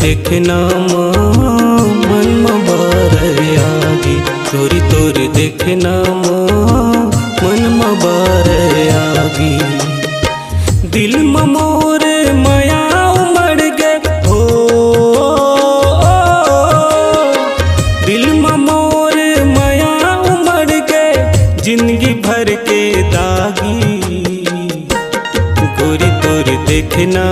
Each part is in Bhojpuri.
देखना मन में बारे आगी, गोरी तोर देखना मन में बारे आगी। दिल में मोर माया उमड़ गे हो, दिल में मोर माया उमड़ गे, जिंदगी भर के दागी। गोरी तोर देखना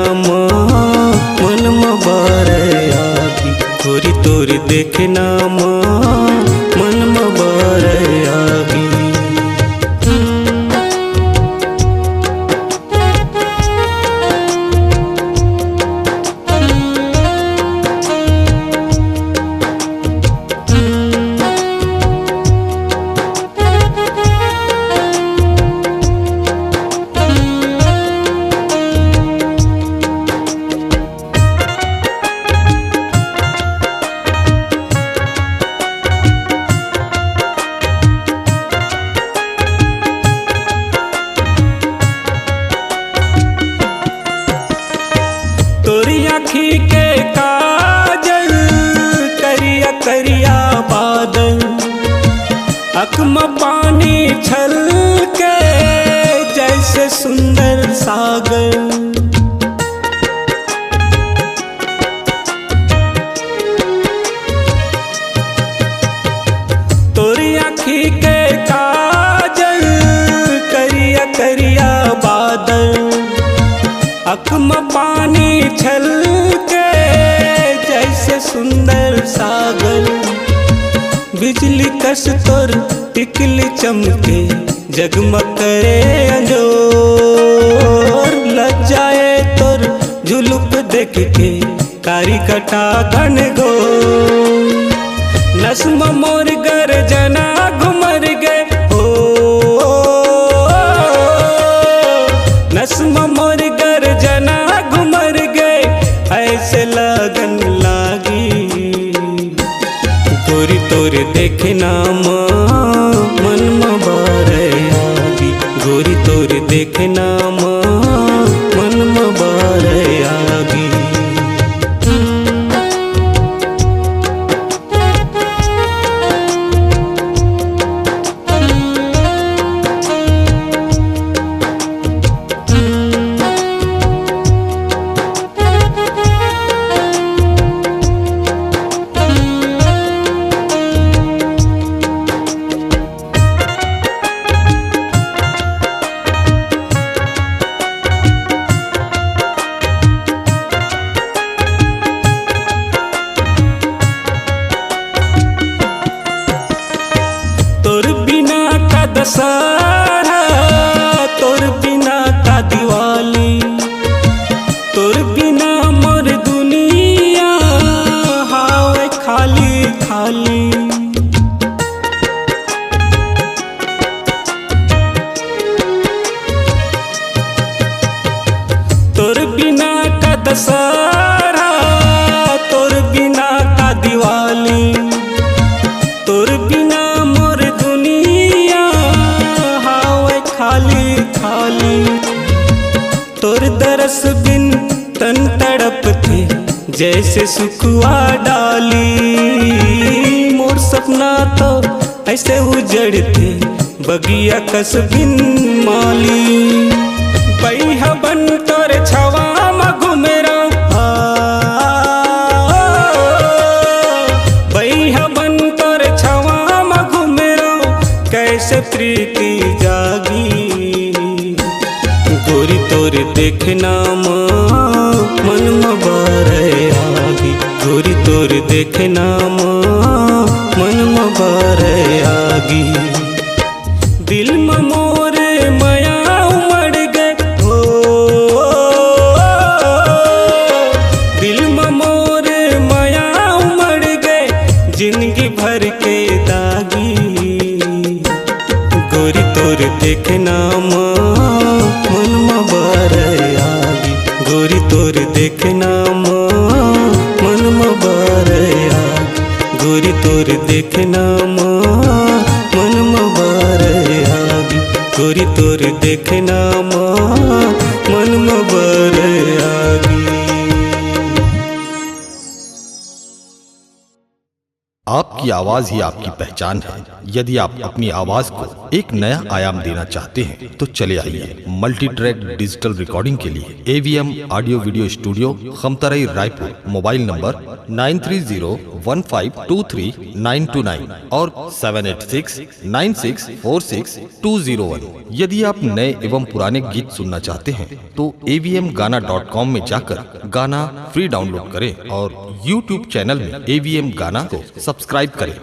मन में बारे आगी, गोरी तोर देखना मन में बारे आगी। तोरी आँखी के काजल करिया करिया बादल, अख में पानी छलके जैसे सुंदर सागर। तोरी आँखी के काजल करिया करिया बादल, अख में पानी छलके जैसे सुंदर सागर। बिजली कस तोर टिकली चमके जगमग करे अंजोर, लग जाए तोर झुलुक देख के कारी कटा घन गो। नस में मोर गर्जना घुमर गए हो, नस में मोर गर्जना घुमर गए, ऐसे लगन लागी। गोरी तोर देखना मन में बारे आगी, गोरी तोर देखना मन में बारे आगी। तोर बिना का दशहरा, तोर बिना का दिवाली, तोर बिना मोर दुनिया हावे खाली खाली। तोर बिना का दशहरा, तोर बिना का दिवाली, तोर बिना खाली खाली। तोर दरस बिन तन तड़प थे जैसे सुखुआ डाली, मोर सपना तो ऐसे उजड़ते बगिया कस बिन माली। बैहा बन तोर छवा में घुमेरा, बैहा बन तोर छवा में घुमेरा, कैसे प्रीति जागी। गोरी तोर देखना मन में बारे आगी, गोरी तोर देखना मन में बारे आगी। दिल में मोर माया उमड़ गए हो, दिल में मोर माया उमड़ गए, जिंदगी भर के दागी। गोरी तोर देखना मन में बारे आगी, गोरी तोर देखना मन में बारे आगी, गोरी तोर देखना मन में बारे आगी, गोरी तोर देखना मन में बारे आगी। आपकी आवाज ही आपकी पहचान है। यदि आप अपनी आवाज को एक नया आयाम देना चाहते हैं तो चले आइए मल्टी ट्रैक डिजिटल रिकॉर्डिंग के लिए AVM audio video studio, Khamtarai, Raipur. Mobile number 9301523929 और 7869646201। यदि आप नए एवं पुराने गीत सुनना चाहते हैं तो avmgana.com में जाकर गाना फ्री डाउनलोड करें और YouTube चैनल में AVM गाना को सब्सक्राइब करें।